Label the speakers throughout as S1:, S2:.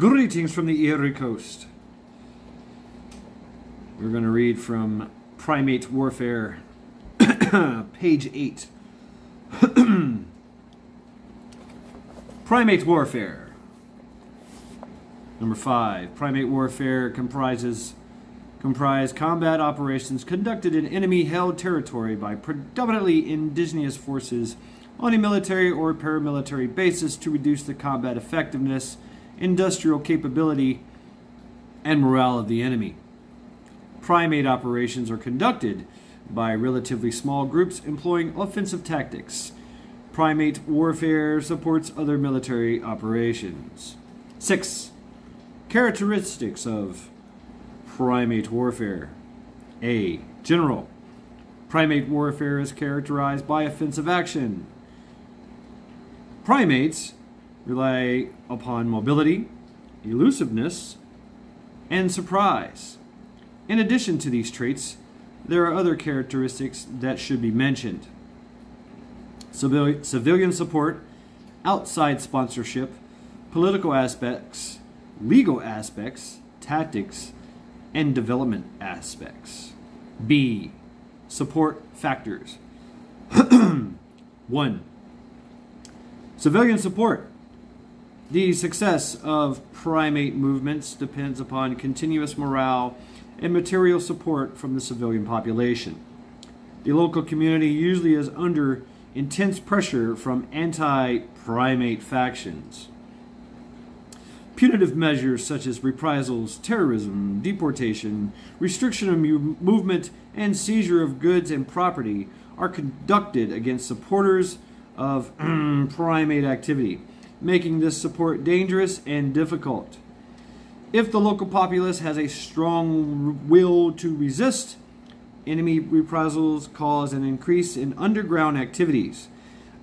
S1: Greetings from the Erie Coast. We're going to read from Primate Warfare, page 8. Primate Warfare. Number 5. Primate Warfare comprise combat operations conducted in enemy-held territory by predominantly indigenous forces on a military or paramilitary basis to reduce the combat effectiveness, industrial capability, and morale of the enemy. Primate operations are conducted by relatively small groups employing offensive tactics. Primate warfare supports other military operations. 6. Characteristics of primate warfare. A. General. Primate warfare is characterized by offensive action. Primates rely upon mobility, elusiveness, and surprise. In addition to these traits, there are other characteristics that should be mentioned. Civilian support, outside sponsorship, political aspects, legal aspects, tactics, and development aspects. B. Support factors. 1. Civilian support. The success of primate movements depends upon continuous morale and material support from the civilian population. The local community usually is under intense pressure from anti-primate factions. Punitive measures such as reprisals, terrorism, deportation, restriction of movement, and seizure of goods and property are conducted against supporters of primate activity, making this support dangerous and difficult. If the local populace has a strong will to resist, enemy reprisals cause an increase in underground activities.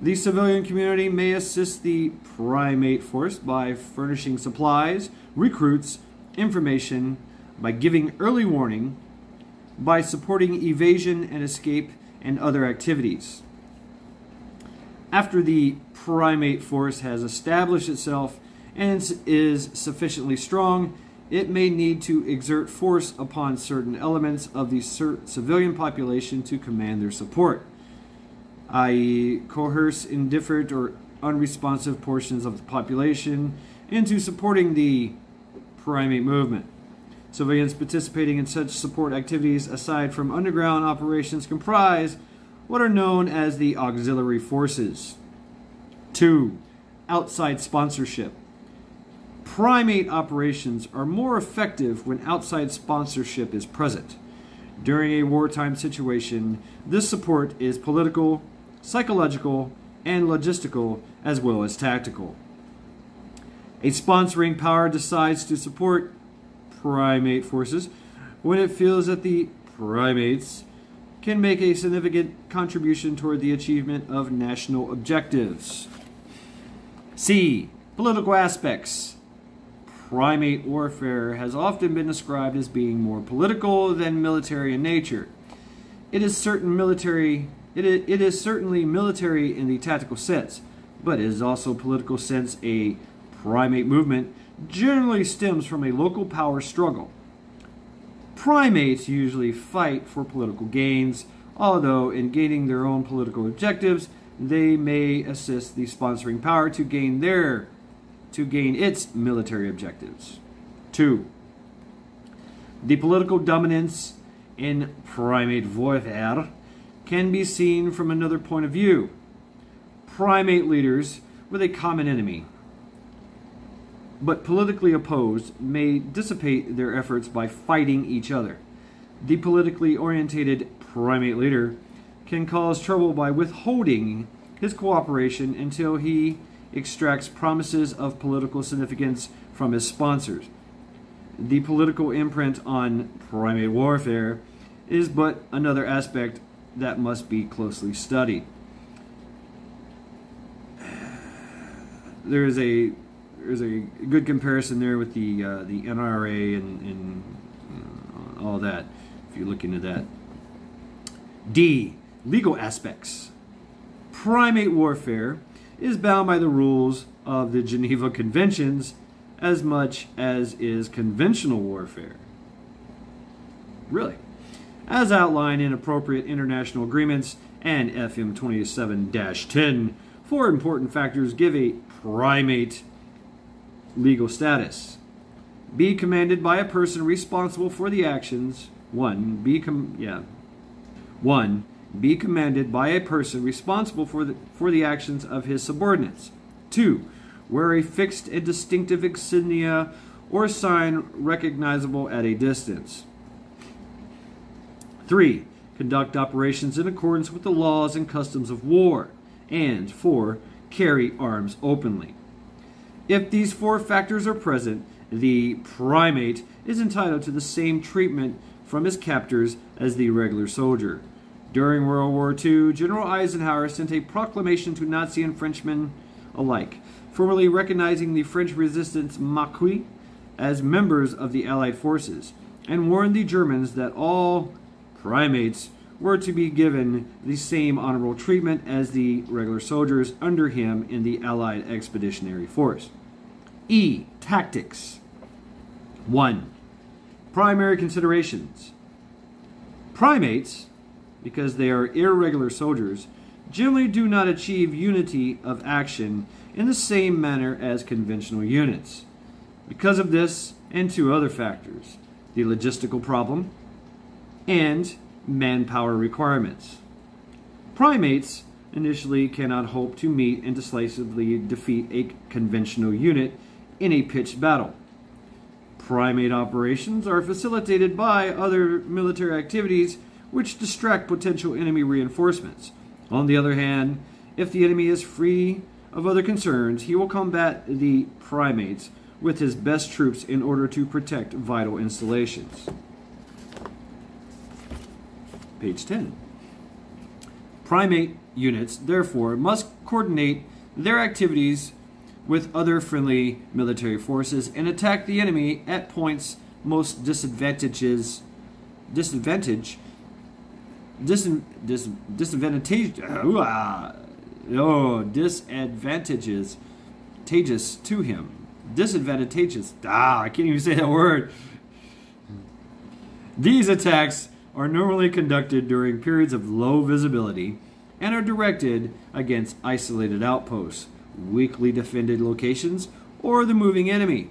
S1: The civilian community may assist the primate force by furnishing supplies, recruits, information, by giving early warning, by supporting evasion and escape, and other activities. After the primate force has established itself and is sufficiently strong, it may need to exert force upon certain elements of the civilian population to command their support, i.e., coerce indifferent or unresponsive portions of the population into supporting the primate movement. Civilians participating in such support activities, aside from underground operations, comprise what are known as the auxiliary forces. 2. Outside sponsorship. Primate operations are more effective when outside sponsorship is present. During a wartime situation, this support is political, psychological, and logistical, as well as tactical. A sponsoring power decides to support primate forces when it feels that the primates can make a significant contribution toward the achievement of national objectives. C. Political aspects. Primate warfare has often been described as being more political than military in nature. It is certainly military in the tactical sense, but it is also political since a primate movement generally stems from a local power struggle. Primates usually fight for political gains, although in gaining their own political objectives, they may assist the sponsoring power to gain its military objectives. 2. The political dominance in primate warfare can be seen from another point of view. Primate leaders with a common enemy, but politically opposed, may dissipate their efforts by fighting each other. The politically orientated primate leader can cause trouble by withholding his cooperation until he extracts promises of political significance from his sponsors. The political imprint on primate warfare is but another aspect that must be closely studied. There's a good comparison there with the NRA and all that, if you look into that. D. Legal aspects. Primate warfare is bound by the rules of the Geneva Conventions as much as is conventional warfare. Really? As outlined in appropriate international agreements and FM 27-10, four important factors give a primate legal status. Be commanded by a person responsible for the actions. 1. Be commanded by a person responsible for the actions of his subordinates. 2. Wear a fixed and distinctive insignia or sign recognizable at a distance. 3. Conduct operations in accordance with the laws and customs of war. And 4. Carry arms openly. If these four factors are present, the primate is entitled to the same treatment from his captors as the regular soldier. During World War II, General Eisenhower sent a proclamation to Nazi and Frenchmen alike, formally recognizing the French resistance Maquis as members of the Allied forces, and warned the Germans that all primates were to be given the same honorable treatment as the regular soldiers under him in the Allied Expeditionary Force. E. Tactics. 1. Primary considerations. Primates, because they are irregular soldiers, generally do not achieve unity of action in the same manner as conventional units. Because of this and two other factors, the logistical problem and manpower requirements. Primates initially cannot hope to meet and decisively defeat a conventional unit in a pitched battle. Primate operations are facilitated by other military activities which distract potential enemy reinforcements. On the other hand, if the enemy is free of other concerns, he will combat the primates with his best troops in order to protect vital installations. Page 10. Primate units, therefore, must coordinate their activities with other friendly military forces and attack the enemy at points most disadvantageous to him. Disadvantageous. I can't even say that word. These attacks are normally conducted during periods of low visibility and are directed against isolated outposts, weakly defended locations, or the moving enemy.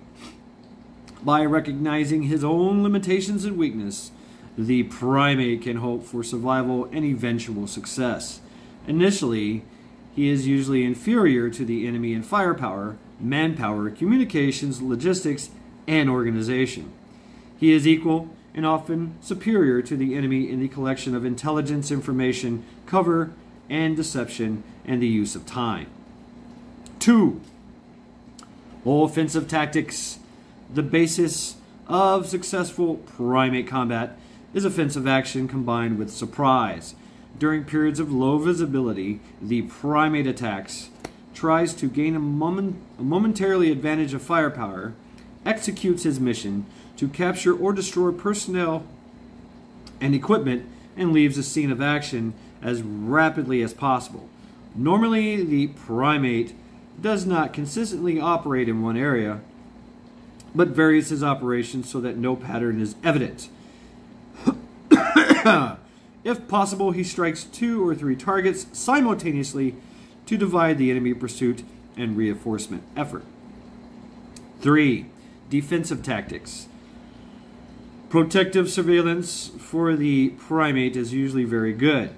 S1: By recognizing his own limitations and weakness, the primate can hope for survival and eventual success. Initially, he is usually inferior to the enemy in firepower, manpower, communications, logistics, and organization. He is equal and often superior to the enemy in the collection of intelligence, information, cover, and deception, and the use of time. 2. Offensive tactics. The basis of successful primate combat is offensive action combined with surprise. During periods of low visibility, the primate attacks, tries to gain a momentarily advantage of firepower, executes his mission to capture or destroy personnel and equipment, and leaves the scene of action as rapidly as possible. Normally, the primate does not consistently operate in one area, but varies his operations so that no pattern is evident. If possible, he strikes 2 or 3 targets simultaneously to divide the enemy pursuit and reinforcement effort. 3. Defensive tactics. Protective surveillance for the primate is usually very good.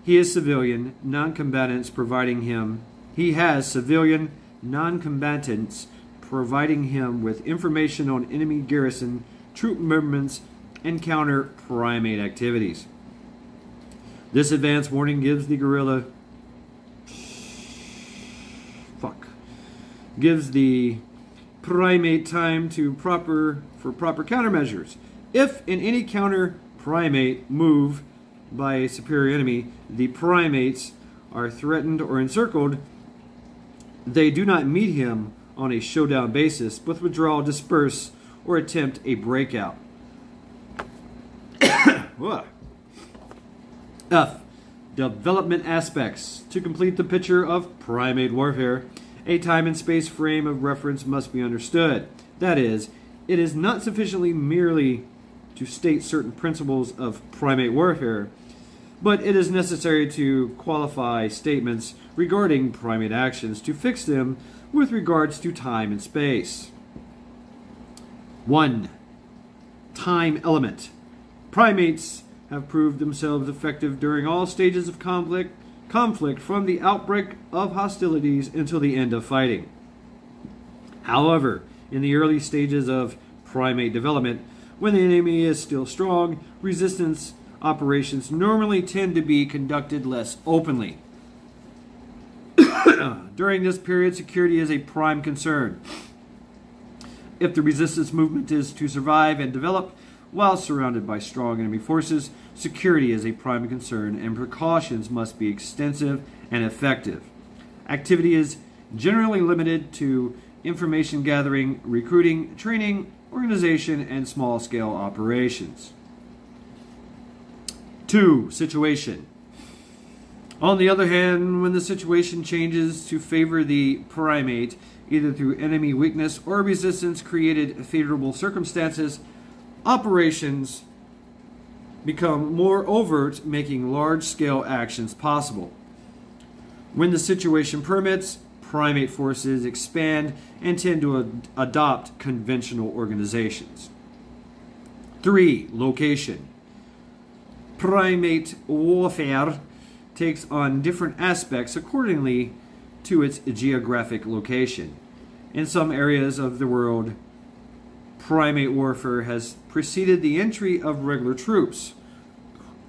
S1: He has civilian non-combatants providing him with information on enemy garrison, troop movements, and counter primate activities. This advance warning gives the primate time for proper countermeasures. If in any counter primate move by a superior enemy, the primates are threatened or encircled, they do not meet him on a showdown basis, but withdraw, disperse, or attempt a breakout. F. Development aspects. To complete the picture of primate warfare, A time and space frame of reference must be understood. That is, it is not sufficiently merely to state certain principles of primate warfare, but it is necessary to qualify statements regarding primate actions to fix them with regards to time and space. 1. Time element. Primates have proved themselves effective during all stages of conflict from the outbreak of hostilities until the end of fighting. However, in the early stages of primate development, when the enemy is still strong, resistance operations normally tend to be conducted less openly. During this period, security is a prime concern. If the resistance movement is to survive and develop while surrounded by strong enemy forces, security is a prime concern and precautions must be extensive and effective. Activity is generally limited to information gathering, recruiting, training, organization, and small-scale operations. 2. Situation. On the other hand, when the situation changes to favor the primate, either through enemy weakness or resistance created favorable circumstances, operations become more overt, making large-scale actions possible. When the situation permits, primate forces expand and tend to adopt conventional organizations. 3. Location. Primate warfare takes on different aspects accordingly to its geographic location. In some areas of the world, primate warfare has preceded the entry of regular troops,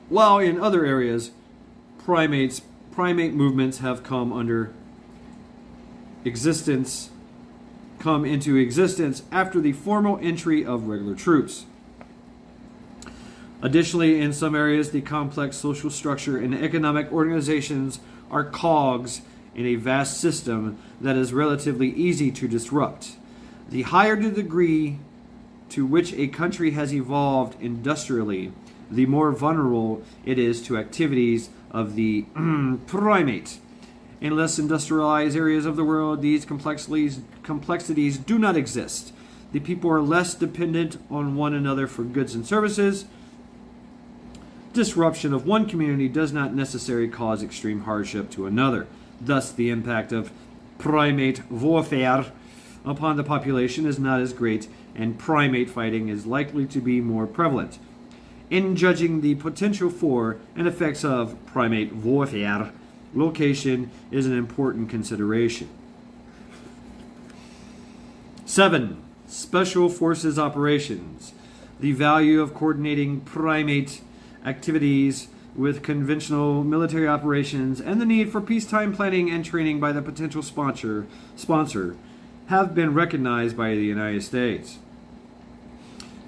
S1: while in other areas, primate movements have come into existence after the formal entry of regular troops. Additionally, in some areas, the complex social structure and economic organizations are cogs in a vast system that is relatively easy to disrupt. The higher the degree to which a country has evolved industrially, the more vulnerable it is to activities of the primate. In less industrialized areas of the world, these complexities do not exist. The people are less dependent on one another for goods and services. Disruption of one community does not necessarily cause extreme hardship to another. Thus, the impact of primate warfare upon the population is not as great, and primate fighting is likely to be more prevalent. In judging the potential for and effects of primate warfare, location is an important consideration. 7. Special Forces operations. The value of coordinating primate activities with conventional military operations and the need for peacetime planning and training by the potential sponsor have been recognized by the United States.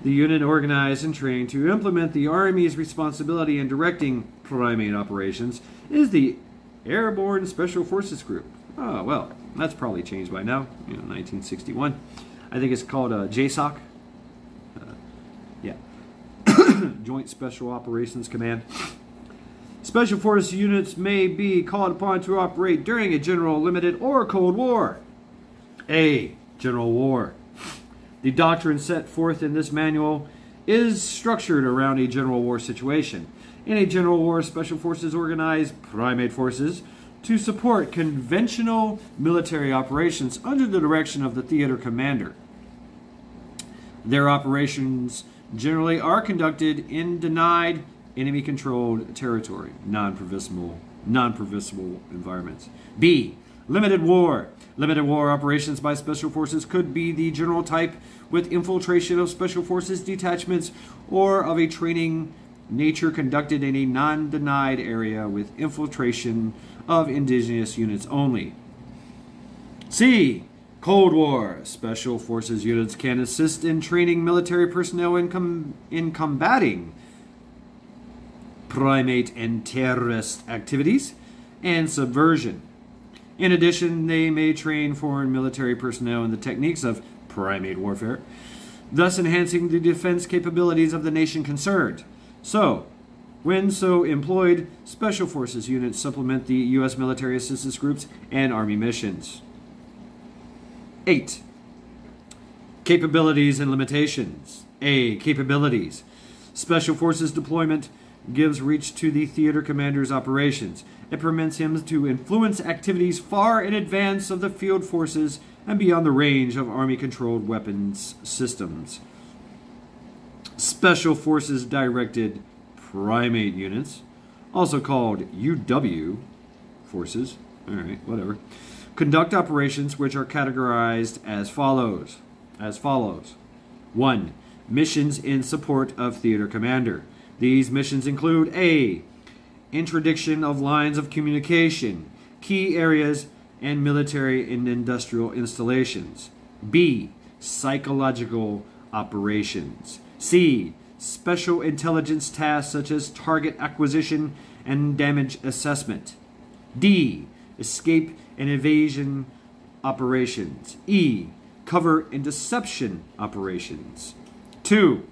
S1: The unit organized and trained to implement the Army's responsibility in directing primate operations is the Airborne Special Forces Group. Oh, well, that's probably changed by now, 1961. I think it's called JSOC. Yeah. Joint Special Operations Command. Special Forces units may be called upon to operate during a general, limited, or Cold War. A. General War. The doctrine set forth in this manual is structured around a general war situation. In a general war, Special Forces organize primate forces to support conventional military operations under the direction of the theater commander. Their operations generally are conducted in denied, enemy-controlled territory, non-permissible environments. B. Limited war. Limited war operations by Special Forces could be the general type with infiltration of Special Forces detachments or of a training nature conducted in a non-denied area with infiltration of indigenous units only. C. Cold War. Special Forces units can assist in training military personnel in combating primate and terrorist activities and subversion. In addition, they may train foreign military personnel in the techniques of primate warfare, thus enhancing the defense capabilities of the nation concerned. So, when so employed, Special Forces units supplement the U.S. military assistance groups and Army missions. 8. Capabilities and limitations. A. Capabilities. Special Forces deployment gives reach to the theater commander's operations. It permits him to influence activities far in advance of the field forces and beyond the range of Army-controlled weapons systems. Special Forces directed primate units, also called UW forces, alright, whatever, conduct operations which are categorized as follows. 1. Missions in support of theater commander. These missions include A. Interdiction of lines of communication, key areas, and military and industrial installations. B. Psychological operations. C. Special intelligence tasks such as target acquisition and damage assessment. D. Escape and evasion operations. E. Cover and deception operations. 2.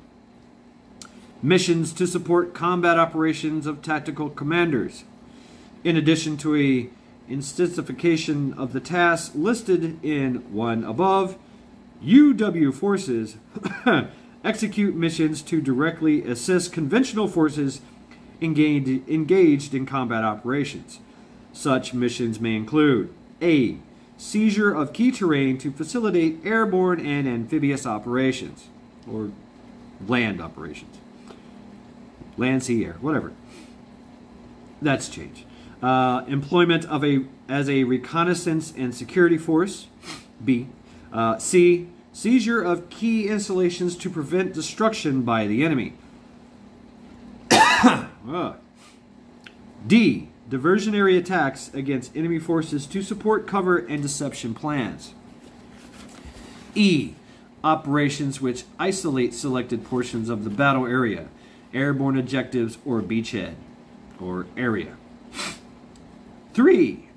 S1: Missions to support combat operations of tactical commanders. In addition to a intensification of the tasks listed in 1 above, UW forces execute missions to directly assist conventional forces engaged in combat operations. Such missions may include A. Seizure of key terrain to facilitate airborne and amphibious operations, or land operations. Land, sea, air, whatever. That's changed. Employment as a reconnaissance and security force. B. C. Seizure of key installations to prevent destruction by the enemy. D. Diversionary attacks against enemy forces to support cover and deception plans. E. Operations which isolate selected portions of the battle area, airborne objectives, or beachhead, or area. 3.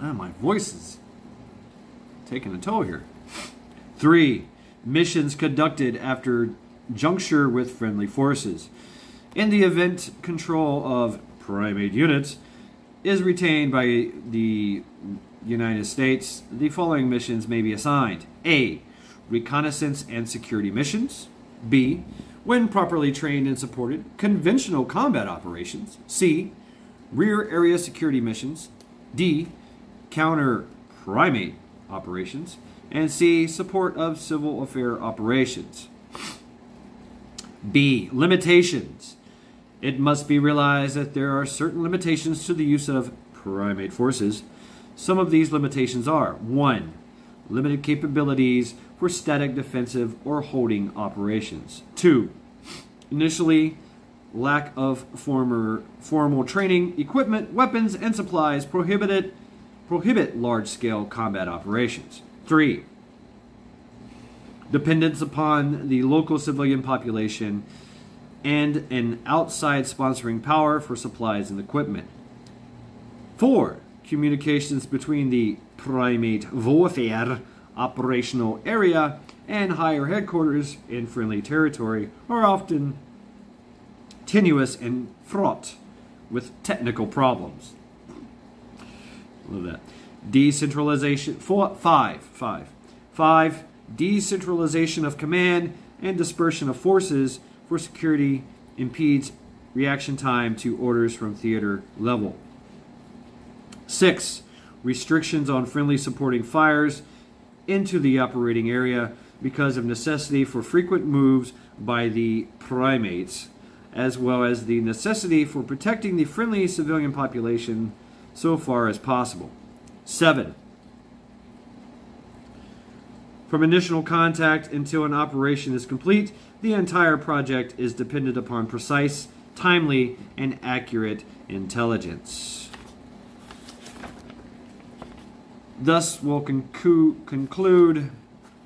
S1: My voice is taking a toll here. 3. Missions conducted after juncture with friendly forces. In the event, control of primate units is retained by the United States, the following missions may be assigned. A. Reconnaissance and security missions. B. When properly trained and supported, conventional combat operations. C. Rear area security missions. D. Counter primate operations. And C. Support of civil affair operations. B. Limitations. It must be realized that there are certain limitations to the use of primate forces. Some of these limitations are: 1. Limited capabilities for static defensive or holding operations. 2. Initially, lack of formal training, equipment, weapons, and supplies prohibit large-scale combat operations. 3. Dependence upon the local civilian population and an outside sponsoring power for supplies and equipment. 4. Communications between the Primate vvarfare operational area and higher headquarters in friendly territory are often tenuous and fraught with technical problems. Love that. Decentralization. 5. Decentralization of command and dispersion of forces for security impedes reaction time to orders from theater level. 6. Restrictions on friendly supporting fires into the operating area because of necessity for frequent moves by the primates, as well as the necessity for protecting the friendly civilian population so far as possible. 7. From initial contact until an operation is complete, the entire project is dependent upon precise, timely, and accurate intelligence. Thus, we'll conclude,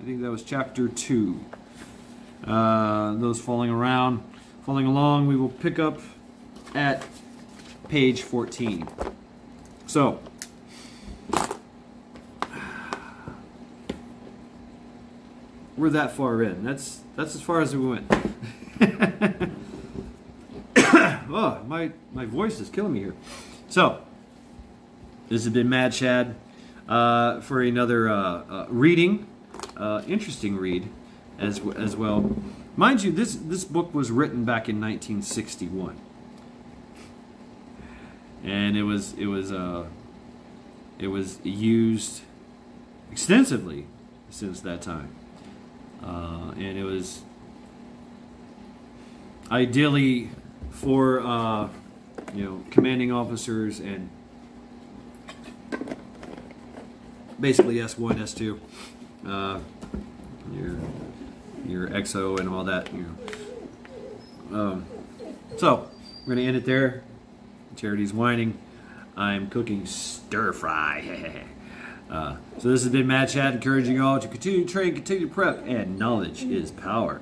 S1: I think that was chapter 2. Those following along, we will pick up at page 14. So, we're that far in. That's as far as we went. Oh, my voice is killing me here. So, this has been Mad Shad. for another reading. Interesting read as well. Mind you, this book was written back in 1961, and it was used extensively since that time, and it was ideally for commanding officers and basically S1, S2, your XO and all that. So we're gonna end it there. Charity's whining. I'm cooking stir fry. So this has been Mad Chat, encouraging you all to continue to train, continue to prep, and knowledge is power.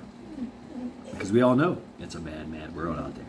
S1: Because we all know it's a mad, mad world out there.